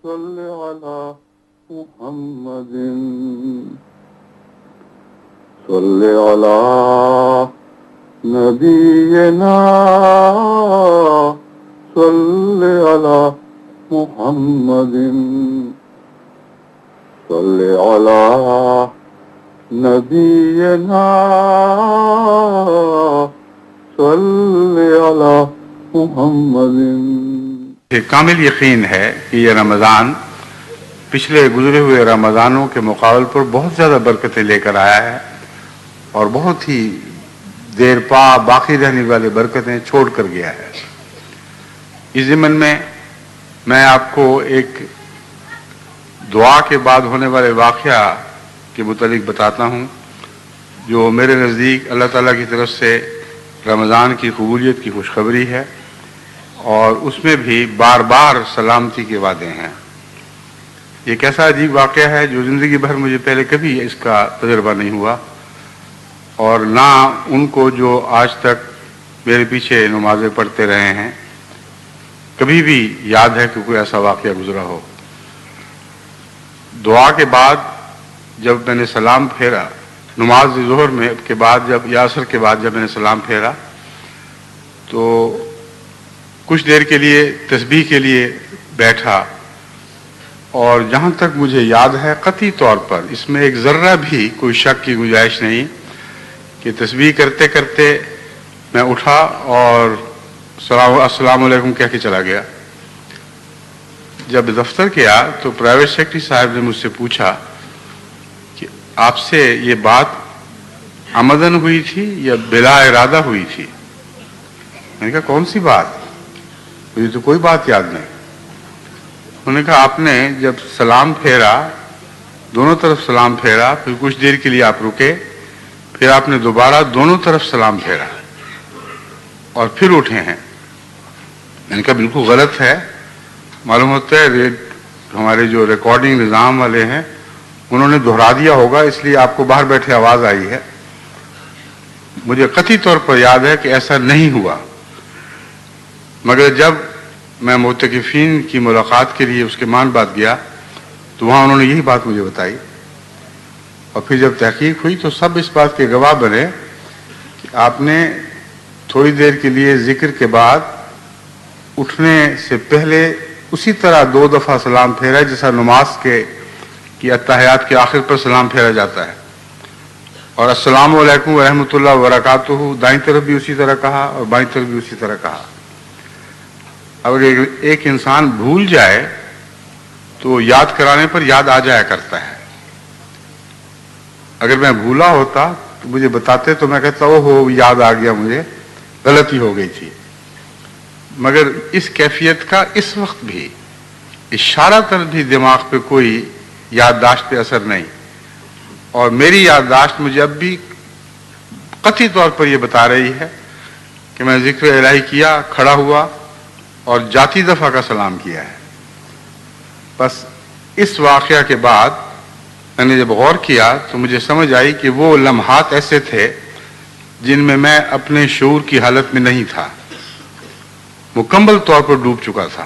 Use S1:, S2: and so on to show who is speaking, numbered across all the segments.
S1: صل على محمد صل على نبينا صل على محمد صل على نبينا صل على محمد.
S2: کامل یقین ہے کہ یہ رمضان پچھلے گزرے ہوئے رمضانوں کے مقابل پر بہت زیادہ برکتیں لے کر آیا ہے اور بہت ہی دیر پا باقی رہنے والی برکتیں چھوڑ کر گیا ہے. اس ضمن میں آپ کو ایک دعا کے بعد ہونے والے واقعہ کے متعلق بتاتا ہوں جو میرے نزدیک اللہ تعالیٰ کی طرف سے رمضان کی قبولیت کی خوشخبری ہے اور اس میں بھی بار بار سلامتی کے وعدے ہیں. یہ کیسا عجیب واقعہ ہے جو زندگی بھر مجھے پہلے کبھی اس کا تجربہ نہیں ہوا اور نہ ان کو جو آج تک میرے پیچھے نمازیں پڑھتے رہے ہیں کبھی بھی یاد ہے کہ کوئی ایسا واقعہ گزرا ہو. دعا کے بعد جب میں نے سلام پھیرا نماز ظہر میں کے بعد یا عصر کے بعد جب میں نے سلام پھیرا تو کچھ دیر کے لیے تسبیح کے لیے بیٹھا اور جہاں تک مجھے یاد ہے قطعی طور پر اس میں ایک ذرہ بھی کوئی شک کی گنجائش نہیں کہ تسبیح کرتے کرتے میں اٹھا اور السلام علیکم کہہ کے چلا گیا. جب دفتر گیا تو پرائیویٹ سیکرٹری صاحب نے مجھ سے پوچھا کہ آپ سے یہ بات عمدن ہوئی تھی یا بلا ارادہ ہوئی تھی. میں نے کہا کون سی بات؟ مجھے تو کوئی بات یاد نہیں. انہوں نے کہا آپ نے جب سلام پھیرا دونوں طرف سلام پھیرا پھر کچھ دیر کے لیے آپ رکے پھر آپ نے دوبارہ دونوں طرف سلام پھیرا اور پھر اٹھے ہیں. میں نے کہا بالکل غلط ہے. معلوم ہوتا ہے ہمارے جو ریکارڈنگ نظام والے ہیں انہوں نے دہرا دیا ہوگا اس لیے آپ کو باہر بیٹھے آواز آئی ہے. مجھے قطعی طور پر یاد ہے کہ ایسا نہیں ہوا مگر جب میں معتکفین کی ملاقات کے لیے اس کے مان بعد گیا تو وہاں انہوں نے یہی بات مجھے بتائی اور پھر جب تحقیق ہوئی تو سب اس بات کے گواہ بنے کہ آپ نے تھوڑی دیر کے لیے ذکر کے بعد اٹھنے سے پہلے اسی طرح 2 دفعہ سلام پھیرا جیسا نماز کی اتحیات کے آخر پر سلام پھیرا جاتا ہے اور السلام علیکم ورحمۃ اللہ وبرکاتہ دائیں طرف بھی اسی طرح کہا اور بائیں طرف بھی اسی طرح کہا. اگر ایک انسان بھول جائے تو یاد کرانے پر یاد آ جایا کرتا ہے. اگر میں بھولا ہوتا تو مجھے بتاتے تو میں کہتا ہو یاد آ گیا مجھے غلطی ہو گئی تھی. مگر اس کیفیت کا اس وقت بھی اشارتاً بھی دماغ پہ کوئی یادداشت پہ اثر نہیں اور میری یادداشت مجھے اب بھی قطعی طور پر یہ بتا رہی ہے کہ میں ذکر الہی کیا کھڑا ہوا اور جاتی دفعہ کا سلام کیا ہے. بس اس واقعہ کے بعد میں نے جب غور کیا تو مجھے سمجھ آئی کہ وہ لمحات ایسے تھے جن میں اپنے شعور کی حالت میں نہیں تھا مکمل طور پر ڈوب چکا تھا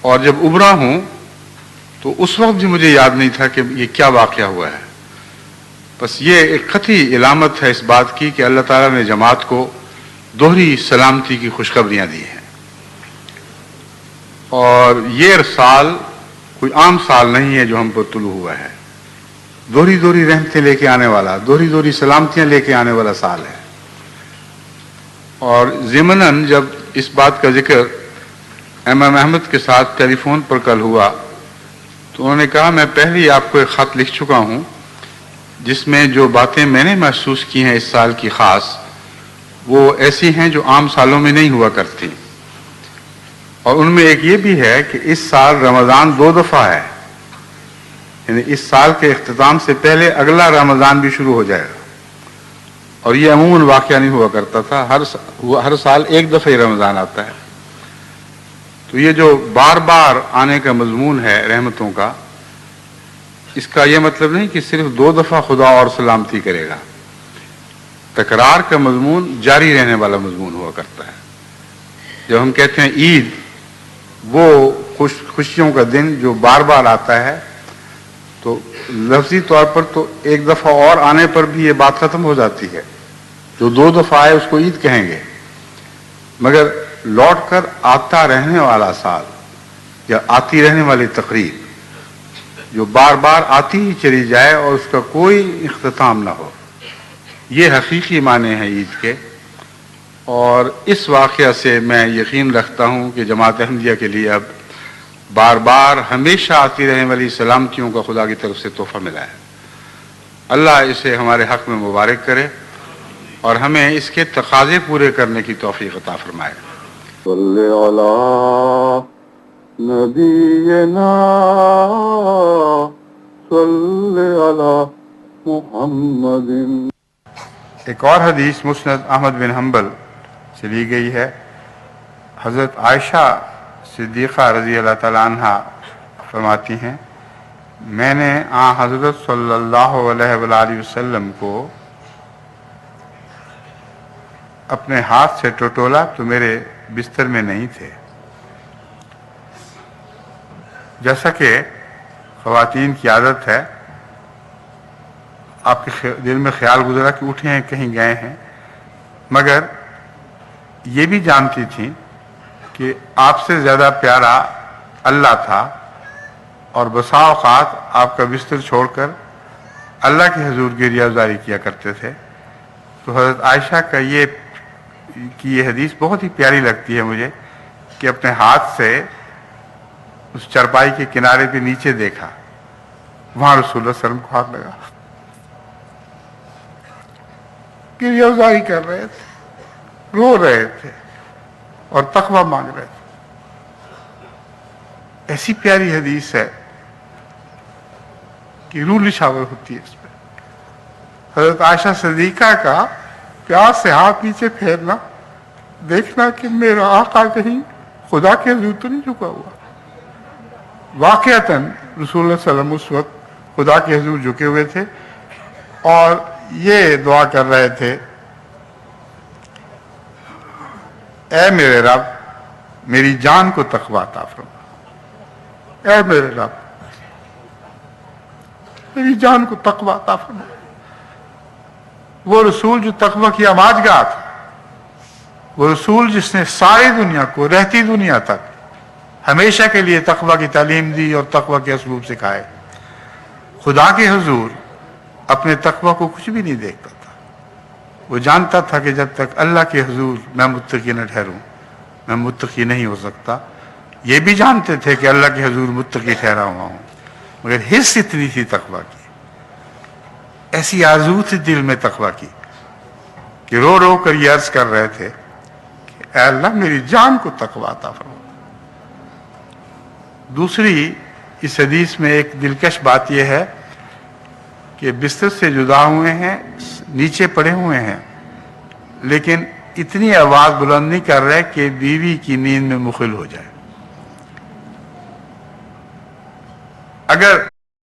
S2: اور جب ابھرا ہوں تو اس وقت بھی مجھے یاد نہیں تھا کہ یہ کیا واقعہ ہوا ہے. بس یہ ایک قطعی علامت ہے اس بات کی کہ اللہ تعالیٰ نے جماعت کو دوہری سلامتی کی خوشخبریاں دی ہیں اور یہ سال کوئی عام سال نہیں ہے جو ہم پر طلوع ہوا ہے. دوہری رحمتیں لے کے آنے والا دوہری سلامتیاں لے کے آنے والا سال ہے. اور ضمناً جب اس بات کا ذکر امام احمد کے ساتھ ٹیلی فون پر کل ہوا تو انہوں نے کہا میں پہلے ہی آپ کو ایک خط لکھ چکا ہوں جس میں جو باتیں میں نے محسوس کی ہیں اس سال کی خاص وہ ایسی ہیں جو عام سالوں میں نہیں ہوا کرتی اور ان میں ایک یہ بھی ہے کہ اس سال رمضان 2 دفعہ ہے یعنی اس سال کے اختتام سے پہلے اگلا رمضان بھی شروع ہو جائے گا اور یہ عموماً واقعہ نہیں ہوا کرتا تھا. ہر سال 1 دفعہ ہی رمضان آتا ہے. تو یہ جو بار بار آنے کا مضمون ہے رحمتوں کا اس کا یہ مطلب نہیں کہ صرف 2 دفعہ خدا اور سلامتی کرے گا. تکرار کا مضمون جاری رہنے والا مضمون ہوا کرتا ہے. جب ہم کہتے ہیں عید وہ خوشیوں کا دن جو بار بار آتا ہے، تو لفظی طور پر تو ایک دفعہ اور آنے پر بھی یہ بات ختم ہو جاتی ہے، جو 2 دفعہ آئے اس کو عید کہیں گے، مگر لوٹ کر آتا رہنے والا سال یا آتی رہنے والی تقریب جو بار بار آتی ہی چلی جائے اور اس کا کوئی اختتام نہ ہو، یہ حقیقی معنی ہے عید کے۔ اور اس واقعہ سے میں یقین رکھتا ہوں کہ جماعت احمدیہ کے لیے اب بار بار ہمیشہ آتی رہنے والی سلامتیوں کا خدا کی طرف سے تحفہ ملا ہے۔ اللہ اسے ہمارے حق میں مبارک کرے اور ہمیں اس کے تقاضے پورے کرنے کی توفیق عطا فرمائے۔
S1: صلی علی نبینا صلی علی محمد۔
S2: ایک اور حدیث مسند احمد بن حنبل سے لی گئی ہے۔ حضرت عائشہ صدیقہ رضی اللہ تعالیٰ عنہ فرماتی ہیں، میں نے حضرت صلی اللہ علیہ وآلہ وسلم کو اپنے ہاتھ سے ٹٹولا تو میرے بستر میں نہیں تھے۔ جیسا کہ خواتین کی عادت ہے، آپ کے دل میں خیال گزرا کہ اٹھے ہیں کہیں گئے ہیں، مگر یہ بھی جانتی تھیں کہ آپ سے زیادہ پیارا اللہ تھا اور بسا اوقات آپ کا بستر چھوڑ کر اللہ کے حضور گریہ گزاری کیا کرتے تھے۔ تو حضرت عائشہ کا یہ حدیث بہت ہی پیاری لگتی ہے مجھے کہ اپنے ہاتھ سے اس چرپائی کے کنارے پہ نیچے دیکھا، وہاں رسول اللہ صلی اللہ علیہ وسلم کو ہاتھ لگا، گریہ گزاری کر رہے تھے، رو رہے تھے اور تقویٰ مانگ رہے تھے۔ ایسی پیاری حدیث ہے کہ روح نشاور ہوتی ہے اس پہ۔ حضرت عائشہ صدیقہ کا پیار سے ہاتھ نیچے پھیرنا، دیکھنا کہ میرا آقا کہیں خدا کے حضور تو نہیں جھکا ہوا۔ واقعتاً رسول اللہ صلی اللہ علیہ وسلم اس وقت خدا کے حضور جھکے ہوئے تھے اور یہ دعا کر رہے تھے، اے میرے رب میری جان کو تقویٰ عطا فرما، اے میرے رب میری جان کو تقویٰ عطا فرما۔ وہ رسول جو تقویٰ کی آماجگاہ تھا، وہ رسول جس نے ساری دنیا کو رہتی دنیا تک ہمیشہ کے لیے تقویٰ کی تعلیم دی اور تقویٰ کے اسلوب سکھائے، خدا کے حضور اپنے تقویٰ کو کچھ بھی نہیں دیکھتا تھا۔ وہ جانتا تھا کہ جب تک اللہ کے حضور میں متقی نہ ٹھہروں میں متقی نہیں ہو سکتا۔ یہ بھی جانتے تھے کہ اللہ کے حضور متقی ٹھہرا ہوا ہوں، مگر حس اتنی تھی تقویٰ کی، ایسی آرزو تھی دل میں تقویٰ کی کہ رو رو کر یہ عرض کر رہے تھے کہ اے اللہ میری جان کو تقویٰ عطا فرما۔ دوسری اس حدیث میں ایک دلکش بات یہ ہے کہ بستر سے جدا ہوئے ہیں، نیچے پڑے ہوئے ہیں، لیکن اتنی آواز بلند نہیں کر رہے کہ بیوی کی نیند میں مخل ہو جائے۔ اگر